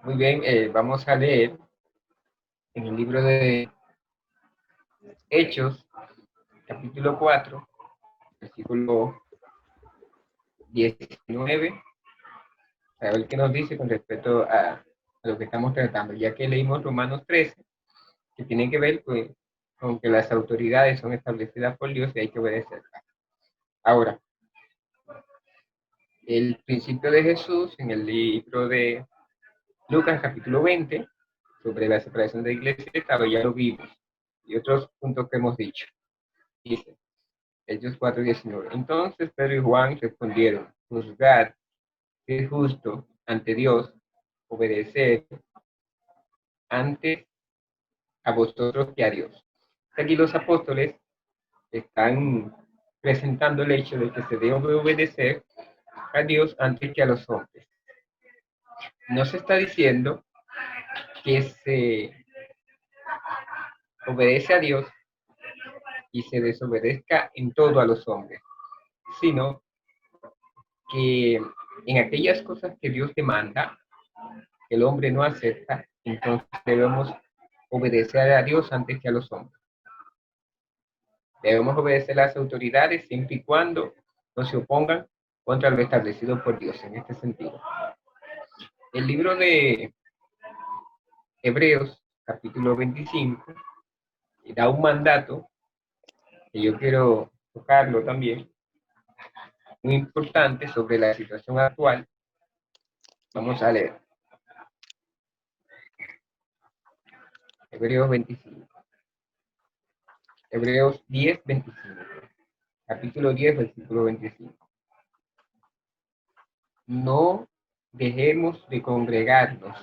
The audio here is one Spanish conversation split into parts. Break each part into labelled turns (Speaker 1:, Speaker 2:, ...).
Speaker 1: Muy bien, vamos a leer en el libro de Hechos, capítulo 4, versículo 19, a ver qué nos dice con respecto a lo que estamos tratando, ya que leímos Romanos 13, que tiene que ver pues, con que las autoridades son establecidas por Dios y hay que obedecerlas. Ahora, el principio de Jesús en el libro de Lucas, capítulo 20, sobre la separación de iglesia y Estado, ya lo vimos, y otros puntos que hemos dicho. Dice, Hechos 4:19. Entonces Pedro y Juan respondieron, juzgad si es justo ante Dios obedecer antes a vosotros que a Dios. Aquí los apóstoles están presentando el hecho de que se debe obedecer a Dios antes que a los hombres. No se está diciendo que se obedece a Dios y se desobedezca en todo a los hombres, sino que en aquellas cosas que Dios demanda, el hombre no acepta, entonces debemos obedecer a Dios antes que a los hombres. Debemos obedecer a las autoridades siempre y cuando no se opongan contra lo establecido por Dios en este sentido. El libro de Hebreos, capítulo 25, da un mandato que yo quiero tocarlo también, muy importante sobre la situación actual. Vamos a leer. Hebreos 25. Hebreos 10, 25. Capítulo 10, versículo 25. No dejemos de congregarnos,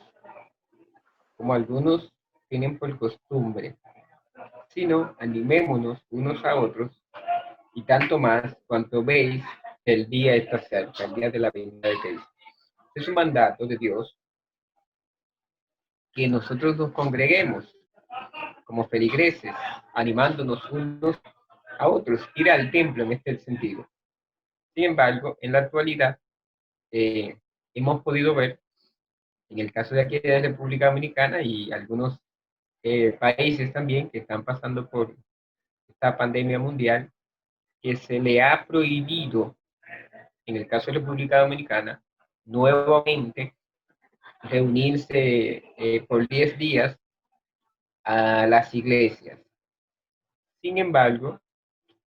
Speaker 1: como algunos tienen por costumbre, sino animémonos unos a otros, y tanto más cuanto veis que el día está cerca, el día de la venida de Cristo. Es un mandato de Dios que nosotros nos congreguemos como feligreses, animándonos unos a otros, ir al templo en este sentido. Sin embargo, en la actualidad hemos podido ver, en el caso de aquí de la República Dominicana y algunos países también que están pasando por esta pandemia mundial, que se le ha prohibido, en el caso de República Dominicana, nuevamente reunirse por 10 días a las iglesias. Sin embargo,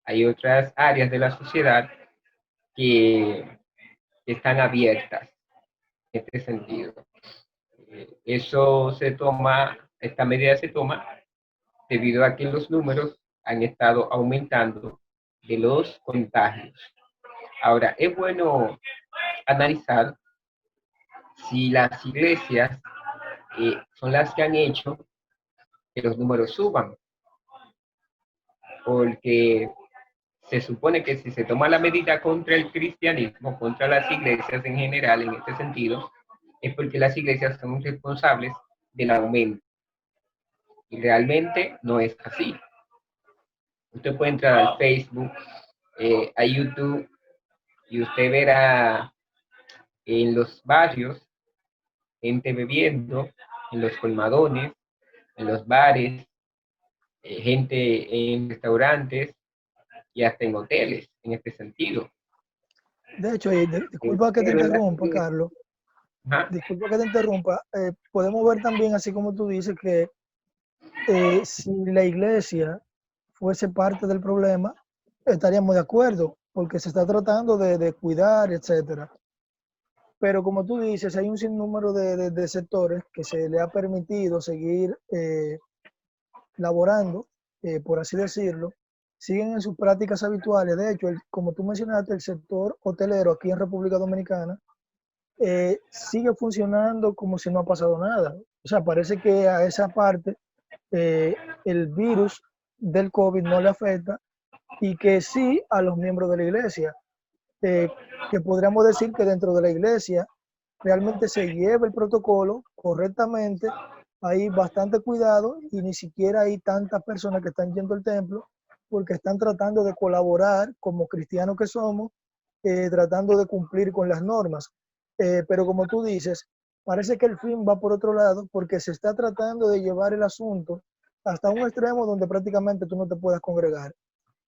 Speaker 1: hay otras áreas de la sociedad que están abiertas en este sentido. Esta medida se toma debido a que los números han estado aumentando de los contagios. Ahora, es bueno analizar si las iglesias son las que han hecho que los números suban, porque se supone que si se toma la medida contra el cristianismo, contra las iglesias en general, en este sentido, es porque las iglesias son responsables del aumento. Y realmente no es así. Usted puede entrar al Facebook, a YouTube, y usted verá en los barrios gente bebiendo, en los colmadones, en los bares, gente en restaurantes y hasta en hoteles, en este sentido.
Speaker 2: De hecho, y disculpa que te
Speaker 1: Pero en la
Speaker 2: interrumpa,
Speaker 1: sociedad,
Speaker 2: Carlos.
Speaker 1: ajá,
Speaker 2: Disculpa que te interrumpa. Podemos ver también, así como tú dices, que si la iglesia fuese parte del problema, estaríamos de acuerdo, porque se está tratando de cuidar, etcétera. Pero como tú dices, hay un sinnúmero de sectores que se le ha permitido seguir laborando, por así decirlo, siguen en sus prácticas habituales. De hecho, como tú mencionaste, el sector hotelero aquí en República Dominicana sigue funcionando como si no ha pasado nada. O sea, parece que a esa parte el virus del COVID no le afecta y que sí a los miembros de la iglesia, que podríamos decir que dentro de la iglesia realmente se lleva el protocolo correctamente, hay bastante cuidado y ni siquiera hay tantas personas que están yendo al templo porque están tratando de colaborar como cristianos que somos, tratando de cumplir con las normas. Pero como tú dices, parece que el fin va por otro lado porque se está tratando de llevar el asunto hasta un extremo donde prácticamente tú no te puedas congregar.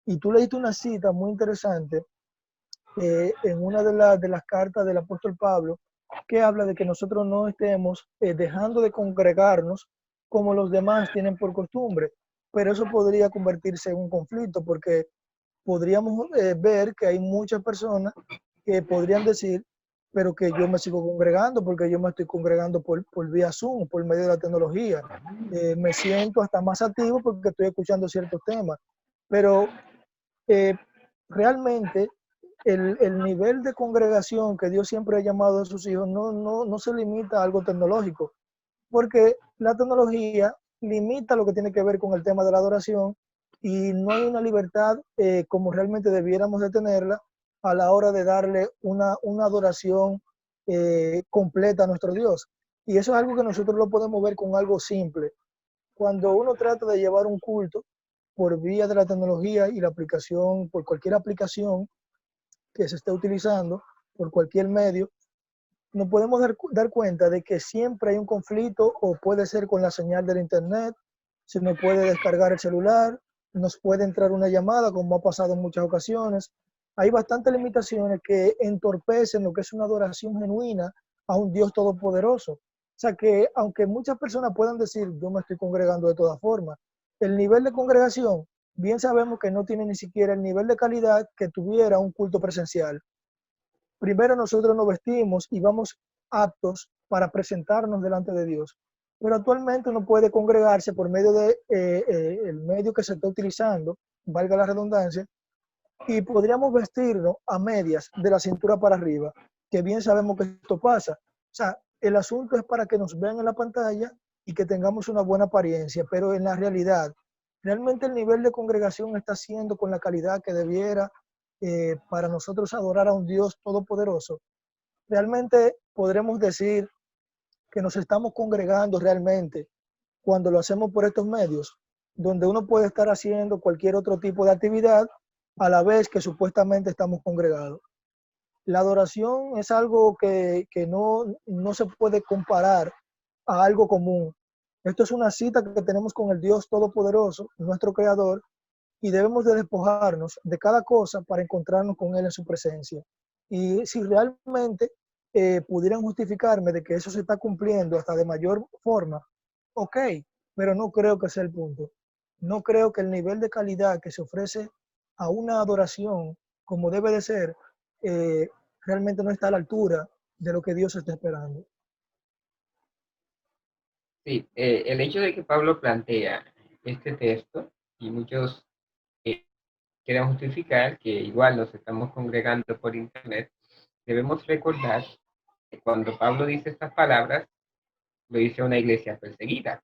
Speaker 2: Y tú leíste una cita muy interesante en una de las cartas del apóstol Pablo, que habla de que nosotros no estemos dejando de congregarnos como los demás tienen por costumbre. Pero eso podría convertirse en un conflicto porque podríamos ver que hay muchas personas que podrían decir, pero que yo me sigo congregando porque yo me estoy congregando por vía Zoom, por medio de la tecnología. Me siento hasta más activo porque estoy escuchando ciertos temas. Pero eh, realmente el nivel de congregación que Dios siempre ha llamado a sus hijos no se limita a algo tecnológico, porque la tecnología limita lo que tiene que ver con el tema de la adoración y no hay una libertad como realmente debiéramos de tenerla a la hora de darle una adoración completa a nuestro Dios. Y eso es algo que nosotros lo podemos ver con algo simple. Cuando uno trata de llevar un culto por vía de la tecnología y la aplicación, por cualquier aplicación que se esté utilizando, por cualquier medio, nos podemos dar cuenta de que siempre hay un conflicto o puede ser con la señal del internet, se nos puede descargar el celular, nos puede entrar una llamada como ha pasado en muchas ocasiones. Hay bastantes limitaciones que entorpecen lo que es una adoración genuina a un Dios todopoderoso. O sea que aunque muchas personas puedan decir yo me estoy congregando de todas formas, el nivel de congregación bien sabemos que no tiene ni siquiera el nivel de calidad que tuviera un culto presencial. Primero nosotros nos vestimos y vamos aptos para presentarnos delante de Dios. Pero actualmente uno puede congregarse por medio de el medio que se está utilizando, valga la redundancia, y podríamos vestirnos a medias de la cintura para arriba, que bien sabemos que esto pasa. O sea, el asunto es para que nos vean en la pantalla y que tengamos una buena apariencia, pero en la realidad, realmente el nivel de congregación está siendo con la calidad que debiera para nosotros adorar a un Dios todopoderoso. Realmente podremos decir que nos estamos congregando realmente cuando lo hacemos por estos medios, donde uno puede estar haciendo cualquier otro tipo de actividad a la vez que supuestamente estamos congregados. La adoración es algo que no se puede comparar a algo común. Esto es una cita que tenemos con el Dios Todopoderoso, nuestro Creador, y debemos de despojarnos de cada cosa para encontrarnos con Él en su presencia. Y si realmente pudieran justificarme de que eso se está cumpliendo hasta de mayor forma, ok, pero no creo que sea el punto. No creo que el nivel de calidad que se ofrece a una adoración como debe de ser, eh, realmente no está a la altura de lo que Dios está esperando.
Speaker 1: Sí, el hecho de que Pablo plantea este texto y muchos eh, quieren justificar que igual nos estamos congregando por internet, debemos recordar que cuando Pablo dice estas palabras, lo dice a una iglesia perseguida.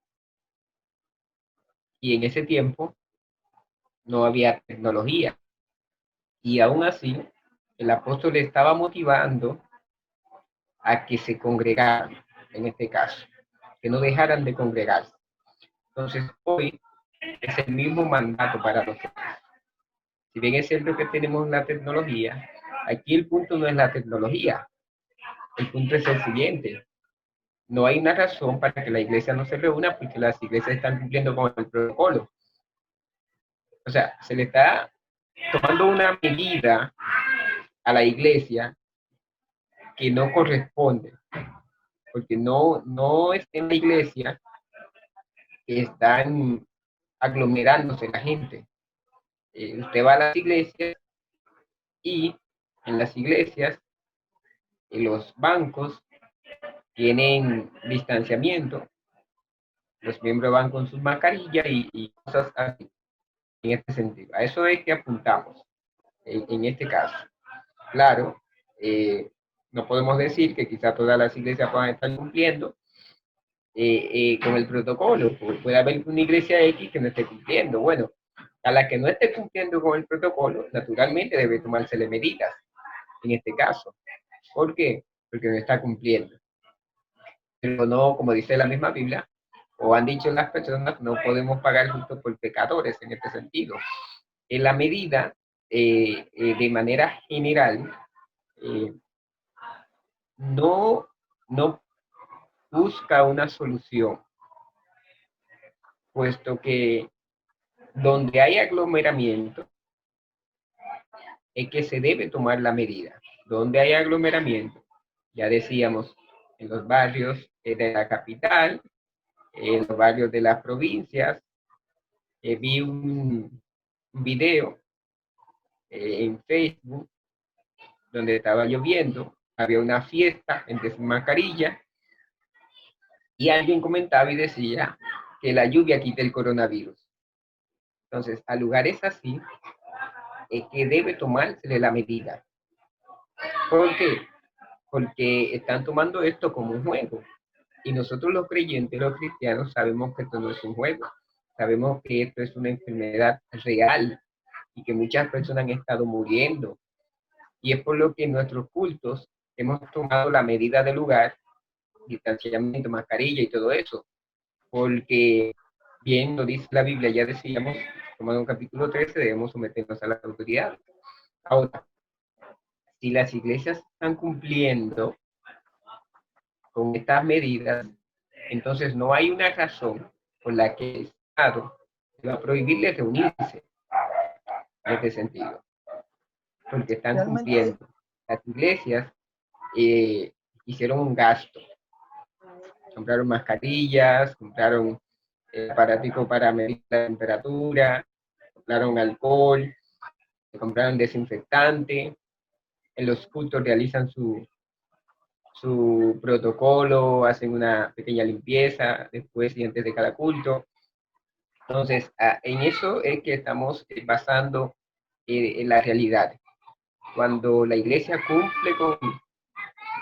Speaker 1: Y en ese tiempo no había tecnología. Y aún así, el apóstol le estaba motivando a que se congregaran, en este caso, que no dejaran de congregarse. Entonces, hoy es el mismo mandato para nosotros. Si bien es cierto que tenemos la tecnología, aquí el punto no es la tecnología, el punto es el siguiente. No hay una razón para que la iglesia no se reúna porque las iglesias están cumpliendo con el protocolo. O sea, se le está tomando una medida a la iglesia que no corresponde, porque no es en la iglesia que están aglomerándose la gente. Usted va a las iglesias y en las iglesias los bancos tienen distanciamiento, los miembros van con sus mascarillas y cosas así, en este sentido. A eso es que apuntamos en este caso. Claro, no podemos decir que quizá todas las iglesias puedan estar cumpliendo con el protocolo. Puede haber una iglesia X que no esté cumpliendo. Bueno, a la que no esté cumpliendo con el protocolo, naturalmente debe tomársele medidas en este caso. ¿Por qué? Porque no está cumpliendo. Pero no, como dice la misma Biblia, o han dicho las personas, no podemos pagar justo por pecadores en este sentido. En la medida, de manera general, no, no busca una solución, puesto que donde hay aglomeramiento es que se debe tomar la medida. Donde hay aglomeramiento, ya decíamos, en los barrios de la capital, en los barrios de las provincias. Vi un video en Facebook donde estaba lloviendo, había una fiesta, gente sin mascarilla, y alguien comentaba y decía que la lluvia quita el coronavirus. Entonces, a lugares así es que debe tomársele la medida. ¿Por qué? Porque están tomando esto como un juego. Y nosotros los creyentes, los cristianos, sabemos que esto no es un juego. Sabemos que esto es una enfermedad real y que muchas personas han estado muriendo. Y es por lo que en nuestros cultos hemos tomado la medida del lugar, distanciamiento, mascarilla y todo eso. Porque bien lo dice la Biblia, ya decíamos, tomando un capítulo 13, debemos someternos a la autoridad. Ahora, si las iglesias están cumpliendo con estas medidas, entonces no hay una razón por la que el Estado va a prohibirles reunirse en este sentido, porque están
Speaker 2: Realmente,
Speaker 1: cumpliendo. Las iglesias hicieron un gasto, compraron mascarillas, compraron aparatico para medir la temperatura, compraron alcohol, compraron desinfectante, en los cultos realizan su protocolo, hacen una pequeña limpieza después y antes de cada culto. Entonces, en eso es que estamos basando en la realidad. Cuando la iglesia cumple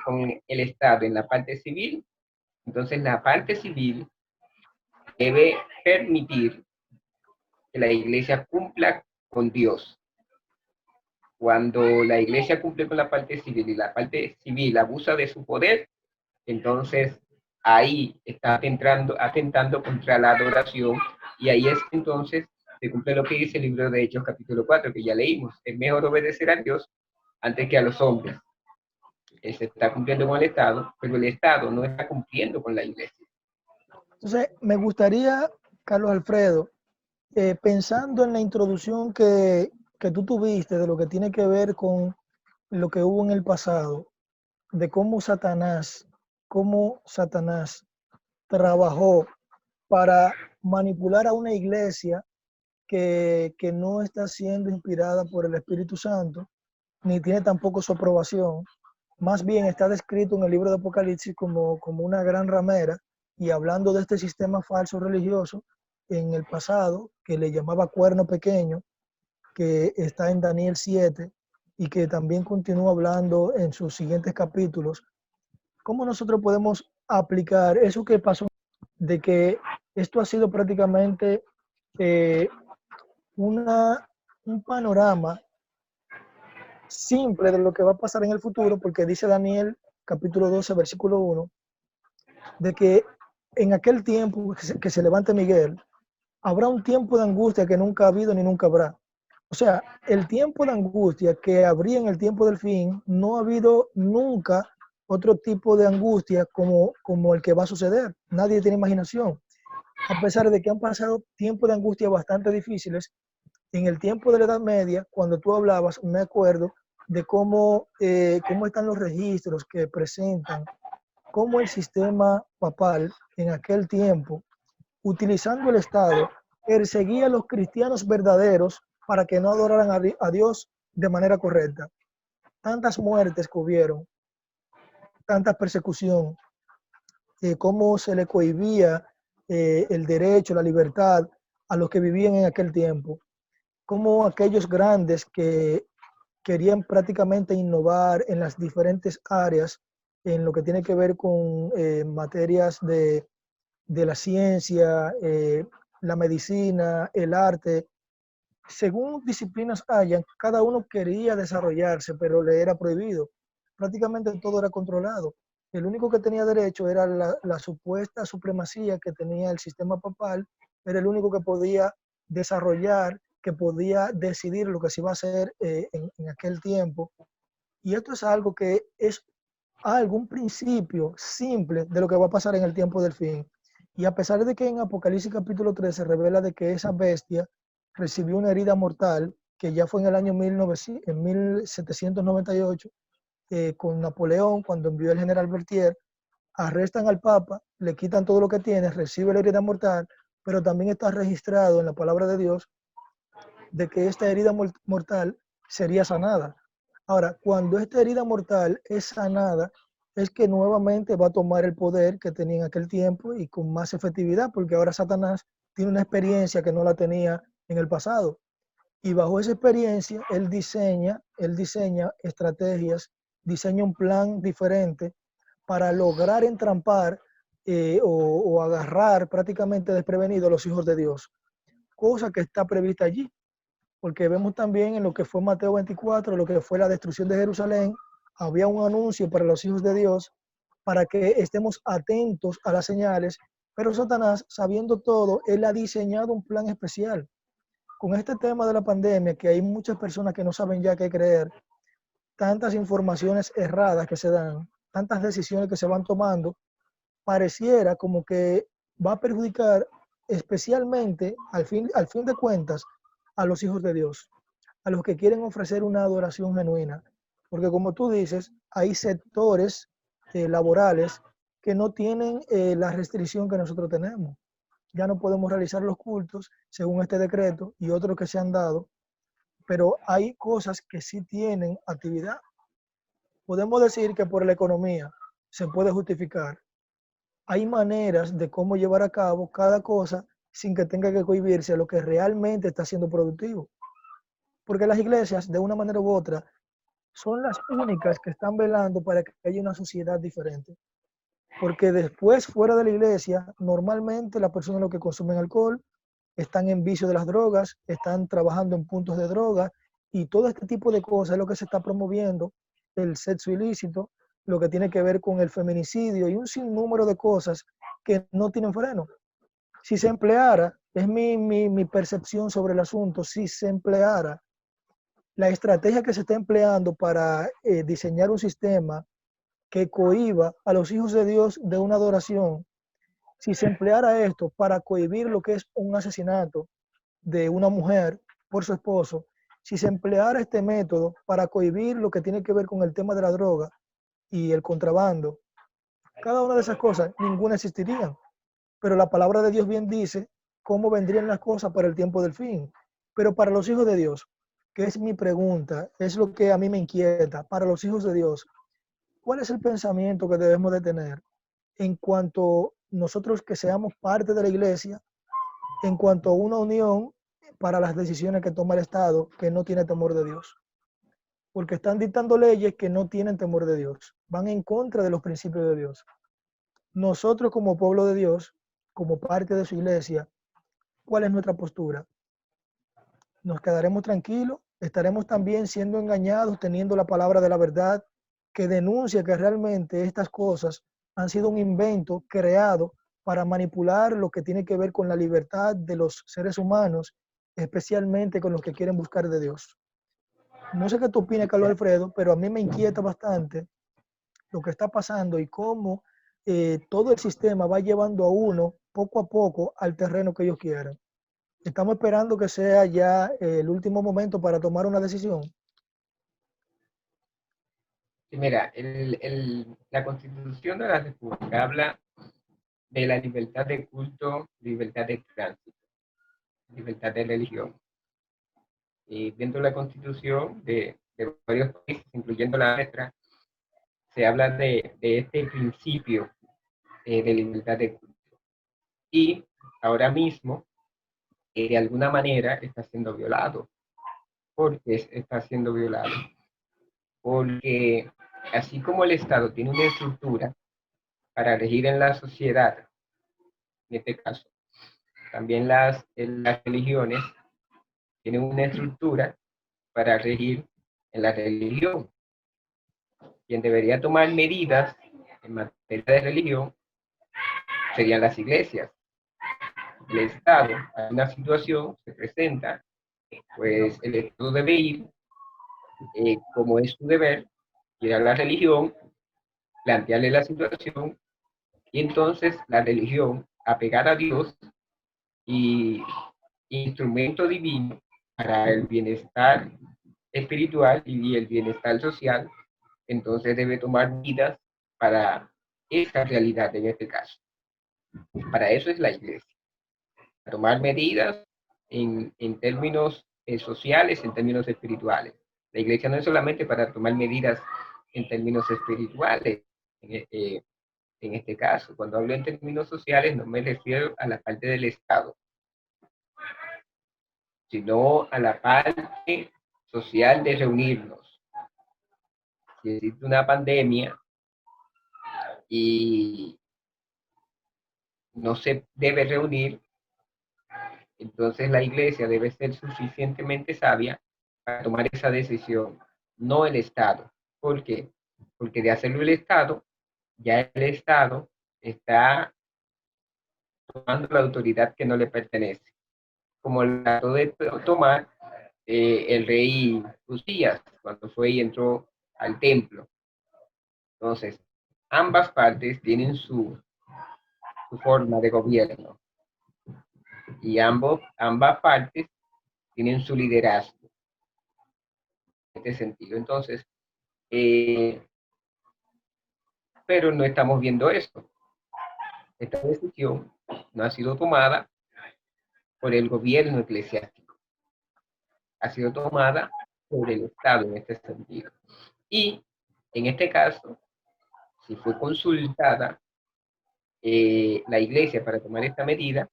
Speaker 1: con el Estado en la parte civil, entonces la parte civil debe permitir que la iglesia cumpla con Dios. Cuando la iglesia cumple con la parte civil y la parte civil abusa de su poder, entonces ahí está atentando contra la adoración, y ahí es que entonces se cumple lo que dice el libro de Hechos capítulo 4, que ya leímos. Es mejor obedecer a Dios antes que a los hombres. Se está cumpliendo con el Estado, pero el Estado no está cumpliendo con la iglesia.
Speaker 2: entonces, me gustaría, Carlos Alfredo, pensando en la introducción que tú tuviste de lo que tiene que ver con lo que hubo en el pasado, de cómo Satanás trabajó para manipular a una iglesia que no está siendo inspirada por el Espíritu Santo, ni tiene tampoco su aprobación. Más bien está descrito en el libro de Apocalipsis como una gran ramera, y hablando de este sistema falso religioso en el pasado, que le llamaba cuerno pequeño, que está en Daniel 7 y que también continúa hablando en sus siguientes capítulos. ¿Cómo nosotros podemos aplicar eso que pasó, de que esto ha sido prácticamente eh, una, un panorama simple de lo que va a pasar en el futuro? Porque dice Daniel capítulo 12, versículo 1, de que en aquel tiempo que se levante Miguel, habrá un tiempo de angustia que nunca ha habido ni nunca habrá. O sea, el tiempo de angustia que habría en el tiempo del fin, no ha habido nunca otro tipo de angustia como el que va a suceder. Nadie tiene imaginación. A pesar de que han pasado tiempos de angustia bastante difíciles, en el tiempo de la Edad Media, cuando tú hablabas, me acuerdo de cómo están los registros que presentan cómo el sistema papal en aquel tiempo, utilizando el Estado, perseguía a los cristianos verdaderos para que no adoraran a Dios de manera correcta. Tantas muertes que hubieron, tanta persecución, cómo se le cohibía el derecho, la libertad a los que vivían en aquel tiempo, cómo aquellos grandes que querían prácticamente innovar en las diferentes áreas, en lo que tiene que ver con materias de la ciencia, la medicina, el arte. Según disciplinas hayan, cada uno quería desarrollarse, pero le era prohibido. Prácticamente todo era controlado. El único que tenía derecho era la supuesta supremacía que tenía el sistema papal, era el único que podía desarrollar, que podía decidir lo que se iba a hacer en aquel tiempo. Y esto es algo que es algún principio simple de lo que va a pasar en el tiempo del fin. Y a pesar de que en Apocalipsis capítulo 13 se revela de que esa bestia recibió una herida mortal, que ya fue en el año 1798, con Napoleón, cuando envió el general Berthier, arrestan al Papa, le quitan todo lo que tiene, recibe la herida mortal, pero también está registrado en la palabra de Dios de que esta herida mortal sería sanada. Ahora, cuando esta herida mortal es sanada, es que nuevamente va a tomar el poder que tenía en aquel tiempo y con más efectividad, porque ahora Satanás tiene una experiencia que no la tenía en el pasado. Y bajo esa experiencia, él diseña estrategias, diseña un plan diferente para lograr entrampar o agarrar prácticamente desprevenido a los hijos de Dios, cosa que está prevista allí, porque vemos también en lo que fue Mateo 24, lo que fue la destrucción de Jerusalén, había un anuncio para los hijos de Dios para que estemos atentos a las señales, pero Satanás, sabiendo todo, él ha diseñado un plan especial. Con este tema de la pandemia, que hay muchas personas que no saben ya qué creer, tantas informaciones erradas que se dan, tantas decisiones que se van tomando, pareciera como que va a perjudicar especialmente, al fin de cuentas, a los hijos de Dios, a los que quieren ofrecer una adoración genuina. Porque como tú dices, hay sectores laborales que no tienen la restricción que nosotros tenemos. Ya no podemos realizar los cultos según este decreto y otros que se han dado, pero hay cosas que sí tienen actividad. Podemos decir que por la economía se puede justificar. Hay maneras de cómo llevar a cabo cada cosa sin que tenga que cohibirse a lo que realmente está siendo productivo. Porque las iglesias, de una manera u otra, son las únicas que están velando para que haya una sociedad diferente. Porque después, fuera de la iglesia, normalmente las personas lo que consumen alcohol están en vicio de las drogas, están trabajando en puntos de droga y todo este tipo de cosas es lo que se está promoviendo, el sexo ilícito, lo que tiene que ver con el feminicidio y un sinnúmero de cosas que no tienen freno. Si se empleara, es mi percepción sobre el asunto, si se empleara la estrategia que se está empleando para diseñar un sistema que cohiba a los hijos de Dios de una adoración, si se empleara esto para cohibir lo que es un asesinato de una mujer por su esposo, si se empleara este método para cohibir lo que tiene que ver con el tema de la droga y el contrabando, cada una de esas cosas, ninguna existiría. Pero la palabra de Dios bien dice cómo vendrían las cosas para el tiempo del fin. Pero para los hijos de Dios, que es mi pregunta, es lo que a mí me inquieta, para los hijos de Dios, ¿cuál es el pensamiento que debemos de tener en cuanto nosotros que seamos parte de la iglesia, en cuanto a una unión para las decisiones que toma el Estado que no tiene temor de Dios? Porque están dictando leyes que no tienen temor de Dios, van en contra de los principios de Dios. Nosotros como pueblo de Dios, como parte de su iglesia, ¿cuál es nuestra postura? ¿Nos quedaremos tranquilos? ¿Estaremos también siendo engañados teniendo la palabra de la verdad que denuncia que realmente estas cosas han sido un invento creado para manipular lo que tiene que ver con la libertad de los seres humanos, especialmente con los que quieren buscar de Dios? No sé qué tú opinas, Carlos Alfredo, pero a mí me inquieta bastante lo que está pasando y cómo todo el sistema va llevando a uno poco a poco al terreno que ellos quieren. Estamos esperando que sea ya el último momento para tomar una decisión.
Speaker 1: Sí, mira, la Constitución de la República habla de la libertad de culto, libertad de tránsito, libertad de religión. Y dentro de la Constitución de varios países, incluyendo la nuestra, se habla de este principio de libertad de culto. Y ahora mismo, de alguna manera, está siendo violado. ¿Por qué está siendo violado? Porque así como el Estado tiene una estructura para regir en la sociedad, en este caso, también las religiones tienen una estructura para regir en la religión. Quien debería tomar medidas en materia de religión serían las iglesias. El Estado, hay una situación, se presenta, pues el Estado debe ir, como es su deber, ir a la religión plantearle la situación y entonces la religión, apegar a Dios y instrumento divino para el bienestar espiritual y el bienestar social, entonces debe tomar medidas para esa realidad en este caso. Para eso es la iglesia, tomar medidas en términos sociales, en términos espirituales. La iglesia no es solamente para tomar medidas en términos espirituales, en este caso. Cuando hablo en términos sociales no me refiero a la parte del Estado, sino a la parte social de reunirnos. Si existe una pandemia y no se debe reunir, entonces la iglesia debe ser suficientemente sabia para tomar esa decisión, no el Estado. ¿Por qué? Porque de hacerlo el Estado, ya el Estado está tomando la autoridad que no le pertenece, como la trató de tomar el rey Usías cuando fue y entró al templo. Entonces, ambas partes tienen su forma de gobierno y ambas partes tienen su liderazgo en este sentido. Entonces, pero no estamos viendo esto. Esta decisión no ha sido tomada por el gobierno eclesiástico, ha sido tomada por el Estado en este sentido. Y en este caso, si fue consultada la iglesia para tomar esta medida,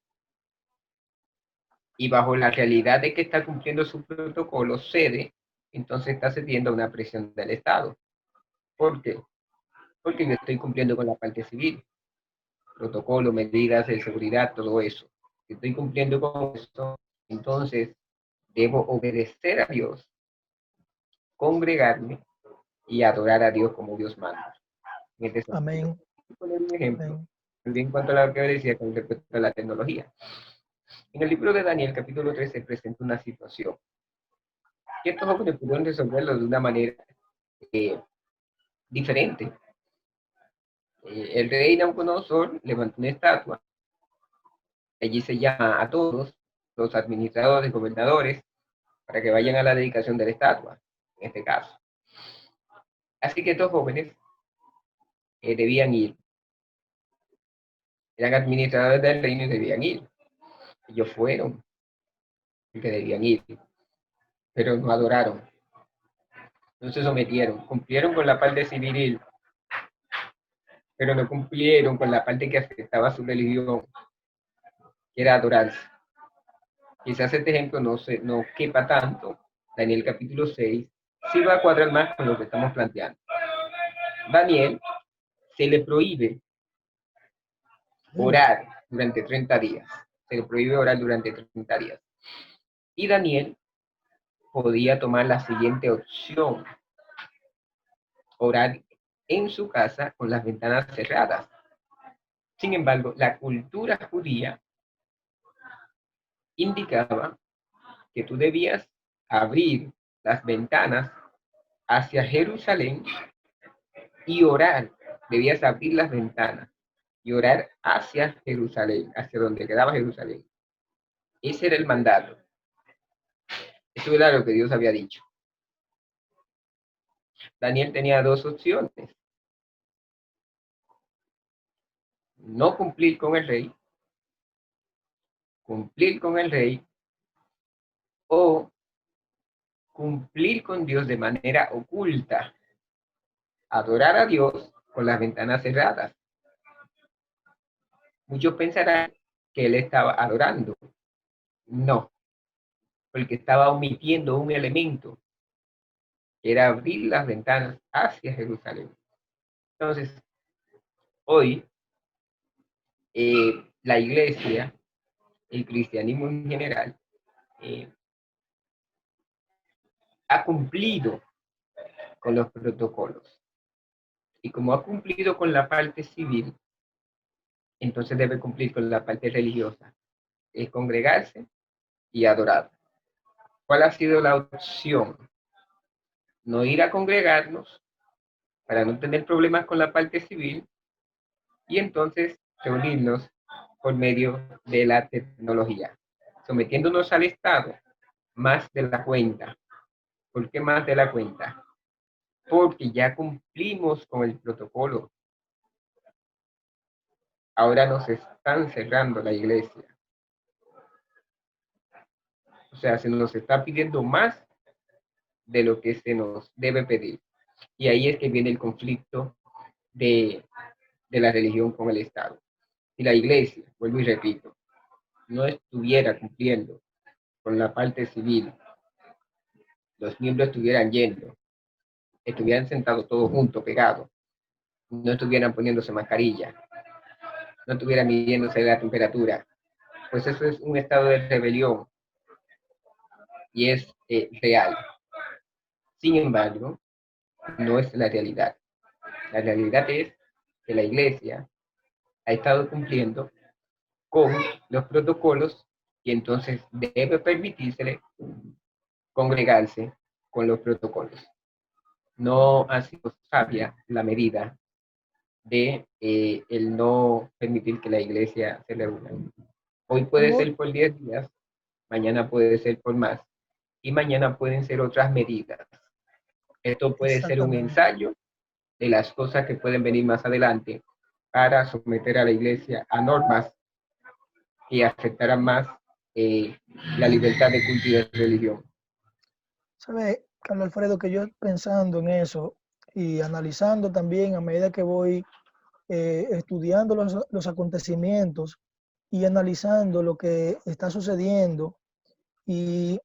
Speaker 1: y bajo la realidad de que está cumpliendo su protocolo, cede, entonces está cediendo a una presión del Estado. ¿Por qué? Porque yo estoy cumpliendo con la parte civil, protocolo, medidas de seguridad, todo eso. Si estoy cumpliendo con eso, entonces debo obedecer a Dios, congregarme y adorar a Dios como Dios manda. En este sentido.
Speaker 2: Amén.
Speaker 1: Voy a poner un ejemplo,
Speaker 2: Amén.
Speaker 1: en cuanto a lo que decía con respecto a la tecnología. En el libro de Daniel, capítulo 13, presenta una situación que estos jóvenes pudieron resolverlo de una manera eh, diferente. El rey Nabucodonosor levantó una estatua, allí se llama a todos los administradores, gobernadores, para que vayan a la dedicación de la estatua, en este caso. Así que estos jóvenes debían ir, eran administradores del reino y debían ir. Ellos fueron, porque debían ir, pero no adoraron, no se sometieron, cumplieron con la parte civil, pero no cumplieron con la parte que afectaba a su religión, que era adorarse. Quizás este ejemplo no quepa tanto, Daniel capítulo 6, sí va a cuadrar más con lo que estamos planteando. Daniel se le prohíbe orar durante 30 días, se le prohíbe orar durante 30 días. Y Daniel podía tomar la siguiente opción, orar en su casa con las ventanas cerradas. Sin embargo, la cultura judía indicaba que tú debías abrir las ventanas hacia Jerusalén y orar. Debías abrir las ventanas y orar hacia Jerusalén, hacia donde quedaba Jerusalén. Ese era el mandato. Eso era lo que Dios había dicho. Daniel tenía dos opciones. No cumplir con el rey, cumplir con el rey, o cumplir con Dios de manera oculta, adorar a Dios con las ventanas cerradas. Muchos pensarán que él estaba adorando. No, porque estaba omitiendo un elemento, que era abrir las ventanas hacia Jerusalén. Entonces, hoy, la iglesia, el cristianismo en general, ha cumplido con los protocolos. Y como ha cumplido con la parte civil, entonces debe cumplir con la parte religiosa, es congregarse y adorar. ¿Cuál ha sido la opción? No ir a congregarnos para no tener problemas con la parte civil y entonces reunirnos por medio de la tecnología, sometiéndonos al Estado más de la cuenta. ¿Por qué más de la cuenta? Porque ya cumplimos con el protocolo. Ahora nos están cerrando la iglesia. O sea, se nos está pidiendo más de lo que se nos debe pedir. Y ahí es que viene el conflicto de, de la religión con el Estado. Si la iglesia, vuelvo y repito, no estuviera cumpliendo con la parte civil, los miembros estuvieran yendo, estuvieran sentados todos juntos, pegados, no estuvieran poniéndose mascarilla, no estuvieran midiéndose la temperatura, pues eso es un estado de rebelión y es real. Sin embargo, no es la realidad. La realidad es que la iglesia ha estado cumpliendo con los protocolos y entonces debe permitírsele congregarse con los protocolos. No ha sido sabia la medida de el no permitir que la iglesia se reúna. Hoy puede
Speaker 2: Tengo,
Speaker 1: ser por 10 días, mañana puede ser por más, y mañana pueden ser otras medidas. Esto puede ser un
Speaker 2: exactamente.
Speaker 1: ensayo de las cosas que pueden venir más adelante para someter a la iglesia a normas que afectarán más eh, la libertad de culto y de religión.
Speaker 2: ¿Sabe, Carlos Alfredo, que yo pensando en eso y analizando también a medida que voy estudiando los acontecimientos y analizando lo que está sucediendo y,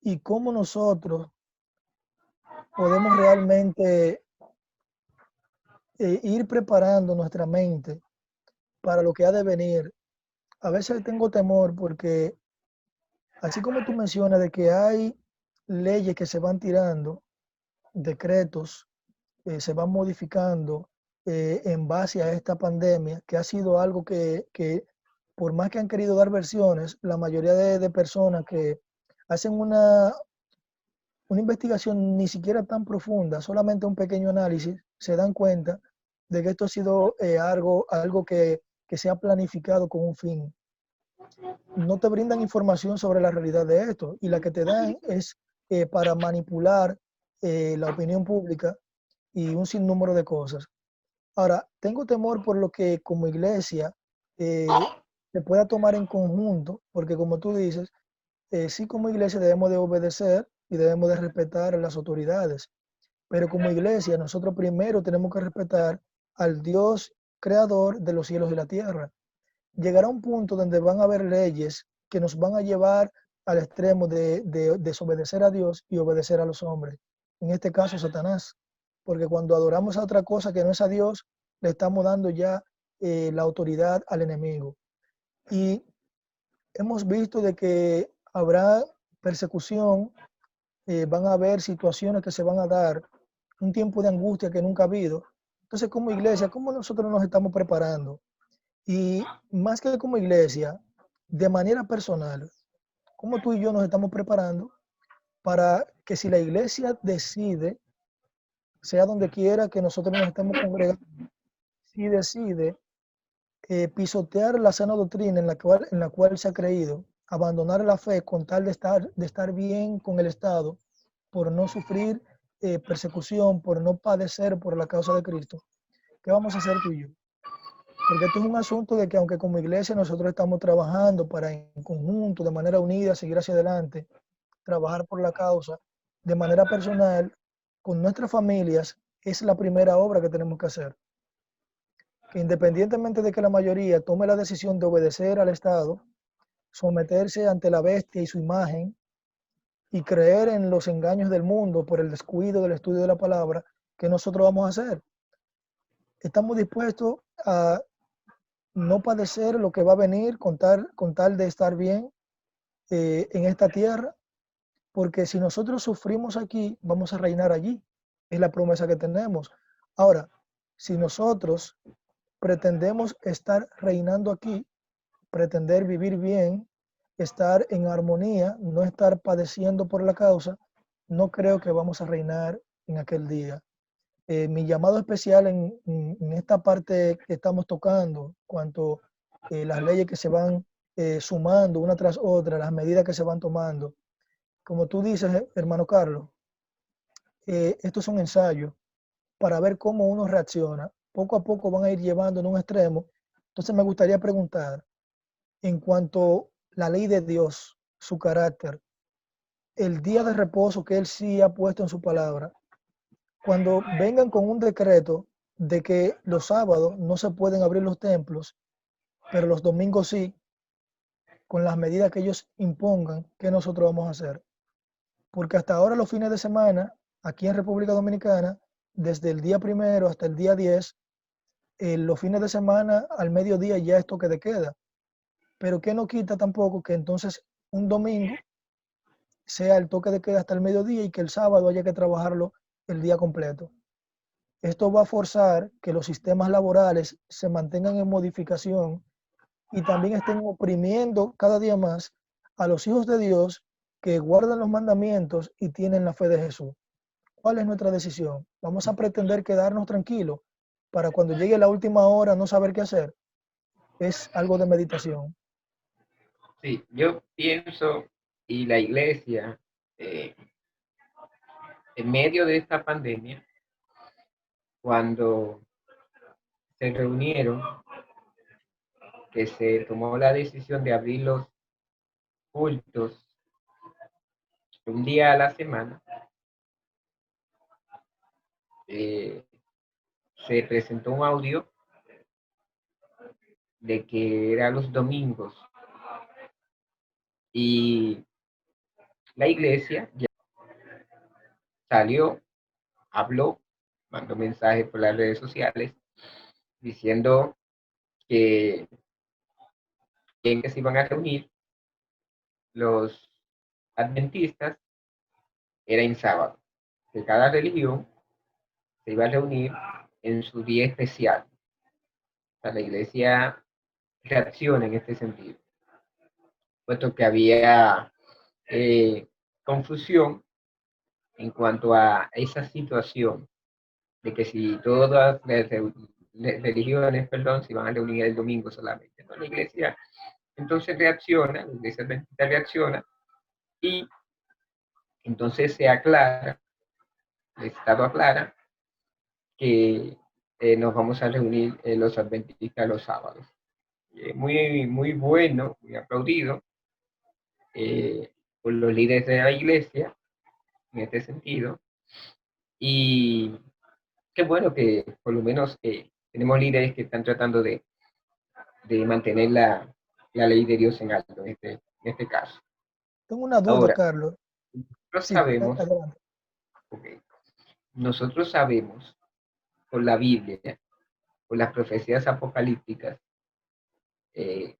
Speaker 2: y cómo nosotros podemos realmente ir preparando nuestra mente para lo que ha de venir. A veces tengo temor porque, así como tú mencionas de que hay leyes que se van tirando, decretos se van modificando en base a esta pandemia, que ha sido algo que por más que han querido dar versiones, la mayoría de personas que hacen una investigación ni siquiera tan profunda, solamente un pequeño análisis, se dan cuenta de que esto ha sido algo que se ha planificado con un fin. No te brindan información sobre la realidad de esto y la que te dan es para manipular la opinión pública y un sinnúmero de cosas. Ahora, tengo temor por lo que como iglesia se pueda tomar en conjunto, porque como tú dices, sí como iglesia debemos de obedecer y debemos de respetar a las autoridades, pero como iglesia nosotros primero tenemos que respetar al Dios creador de los cielos y la tierra. Llegará un punto donde van a haber leyes que nos van a llevar al extremo de desobedecer a Dios y obedecer a los hombres. En este caso, Satanás. Porque cuando adoramos a otra cosa que no es a Dios, le estamos dando ya la autoridad al enemigo. Y hemos visto de que habrá persecución, van a haber situaciones que se van a dar, un tiempo de angustia que nunca ha habido. Entonces, como iglesia, ¿cómo nosotros nos estamos preparando? Y más que como iglesia, de manera personal, ¿cómo tú y yo nos estamos preparando para que si la iglesia decide, sea donde quiera que nosotros nos estemos congregando, si decide pisotear la sana doctrina en la cual se ha creído, abandonar la fe con tal de estar bien con el Estado, por no sufrir persecución, por no padecer por la causa de Cristo? ¿Qué vamos a hacer tú y yo? Porque esto es un asunto de que aunque como iglesia nosotros estamos trabajando para en conjunto, de manera unida, seguir hacia adelante, trabajar por la causa, de manera personal, con nuestras familias, es la primera obra que tenemos que hacer. Que independientemente de que la mayoría tome la decisión de obedecer al Estado, someterse ante la bestia y su imagen, y creer en los engaños del mundo por el descuido del estudio de la palabra, ¿qué nosotros vamos a hacer? Estamos dispuestos a no padecer lo que va a venir con tal de estar bien en esta tierra, porque si nosotros sufrimos aquí, vamos a reinar allí. Es la promesa que tenemos. Ahora, si nosotros pretendemos estar reinando aquí, pretender vivir bien, estar en armonía, no estar padeciendo por la causa, no creo que vamos a reinar en aquel día. Mi llamado especial en esta parte que estamos tocando, cuanto las leyes que se van sumando una tras otra, las medidas que se van tomando. Como tú dices, hermano Carlos, estos son ensayos para ver cómo uno reacciona. Poco a poco van a ir llevando en un extremo. Entonces me gustaría preguntar, en cuanto a la ley de Dios, su carácter, el día de reposo que Él sí ha puesto en su palabra, cuando vengan con un decreto de que los sábados no se pueden abrir los templos, pero los domingos sí, con las medidas que ellos impongan, ¿qué nosotros vamos a hacer? Porque hasta ahora los fines de semana, aquí en República Dominicana, desde el día primero hasta el día 10, los fines de semana al mediodía ya es toque de queda. Pero que no quita tampoco que entonces un domingo sea el toque de queda hasta el mediodía y que el sábado haya que trabajarlo el día completo. Esto va a forzar que los sistemas laborales se mantengan en modificación y también estén oprimiendo cada día más a los hijos de Dios que guardan los mandamientos y tienen la fe de Jesús. ¿Cuál es nuestra decisión? ¿Vamos a pretender quedarnos tranquilos para cuando llegue la última hora no saber qué hacer? Es algo de meditación.
Speaker 1: Sí, yo pienso, y la iglesia, eh, en medio de esta pandemia, cuando se reunieron, que se tomó la decisión de abrir los cultos un día a la semana, eh, se presentó un audio de que era los domingos y la iglesia ya salió, habló, mandó mensajes por las redes sociales diciendo que, que se iban a reunir los adventistas era en sábado, que cada religión se iba a reunir en su día especial. O sea, la iglesia reacciona en este sentido, puesto que había confusión en cuanto a esa situación de que si todas las religiones, perdón, se iban a reunir el domingo solamente. ¿No? La iglesia entonces reacciona, la iglesia adventista reacciona y entonces se aclara, el Estado aclara que nos vamos a reunir los adventistas los sábados. Muy bueno, muy aplaudido por los líderes de la iglesia en este sentido. Y qué bueno que por lo menos tenemos líderes que están tratando de mantener la ley de Dios en alto en este caso.
Speaker 2: Tengo una duda,
Speaker 1: Ahora,
Speaker 2: Carlos.
Speaker 1: nosotros
Speaker 2: Sí,
Speaker 1: sabemos,
Speaker 2: adelante.
Speaker 1: okay, nosotros sabemos por la Biblia, por las profecías apocalípticas,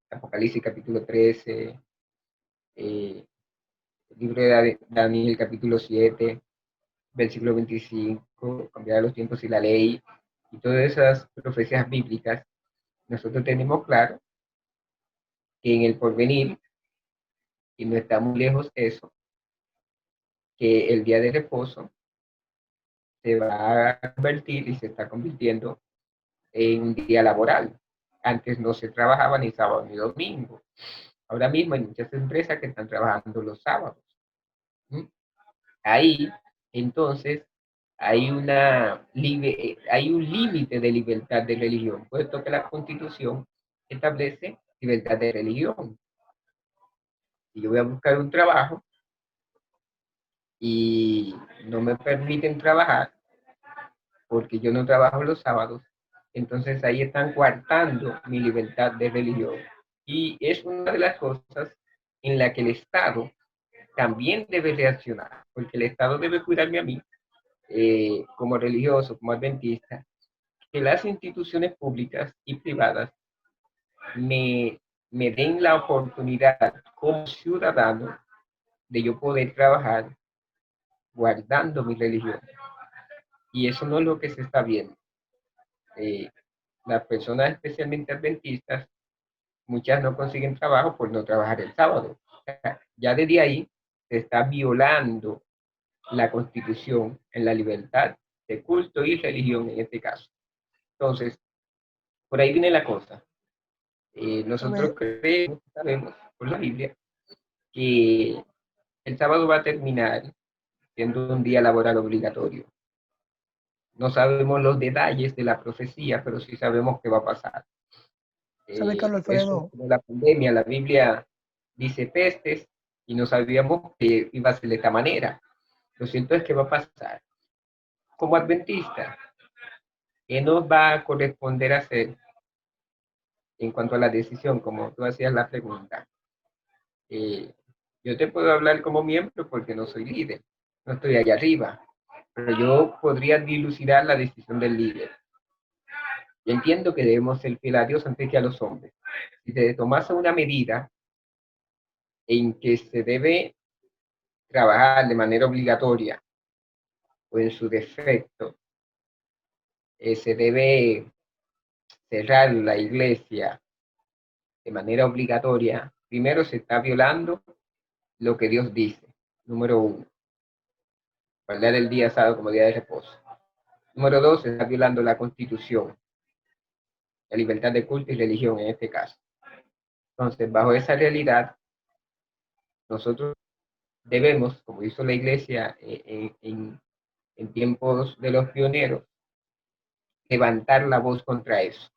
Speaker 1: Apocalipsis capítulo 13, el libro de Daniel capítulo 7, versículo 25, cambiar los tiempos y la ley, y todas esas profecías bíblicas, nosotros tenemos claro que en el porvenir, y no está muy lejos eso, que el día de reposo se va a convertir y se está convirtiendo en un día laboral. Antes no se trabajaba ni sábado ni domingo. Ahora mismo hay muchas empresas que están trabajando los sábados. ¿Sí? Ahí, entonces, hay un límite de libertad de religión, puesto que la Constitución establece libertad de religión. Si yo voy a buscar un trabajo y no me permiten trabajar porque yo no trabajo los sábados, entonces ahí están coartando mi libertad de religión. Y es una de las cosas en la que el Estado también debe reaccionar, porque el Estado debe cuidarme a mí como religioso, como adventista, que las instituciones públicas y privadas me, me den la oportunidad como ciudadano de yo poder trabajar guardando mi religión. Y eso no es lo que se está viendo. Eh, las personas especialmente adventistas, muchas no consiguen trabajo por no trabajar el sábado. O sea, ya desde ahí se está violando la Constitución en la libertad de culto y religión en este caso. Entonces, por ahí viene la cosa.
Speaker 2: A
Speaker 1: Nosotros
Speaker 2: ver,
Speaker 1: creemos, sabemos por la Biblia, que el sábado va a terminar siendo un día laboral obligatorio. No sabemos los detalles de la profecía, pero sí sabemos qué va a pasar.
Speaker 2: ¿sabe, Carlos
Speaker 1: Eso
Speaker 2: Alfredo?
Speaker 1: de la pandemia, la Biblia dice pestes y no sabíamos que iba a ser de esta manera. Lo cierto es que va a pasar. Como adventista, ¿qué nos va a corresponder hacer en cuanto a la decisión, como tú hacías la pregunta? Eh, yo te puedo hablar como miembro porque no soy líder, no estoy allá arriba, pero yo podría dilucidar la decisión del líder. Yo entiendo que debemos ser fieles a Dios antes que a los hombres. Si se tomase una medida en que se debe trabajar de manera obligatoria o en su defecto, se debe cerrar la iglesia de manera obligatoria, primero se está violando lo que Dios dice. Número uno, guardar el día sábado como día de reposo. Número dos, se está violando la Constitución, la libertad de culto y religión en este caso. Entonces, bajo esa realidad, nosotros debemos, como hizo la iglesia en tiempos de los pioneros, levantar la voz contra eso.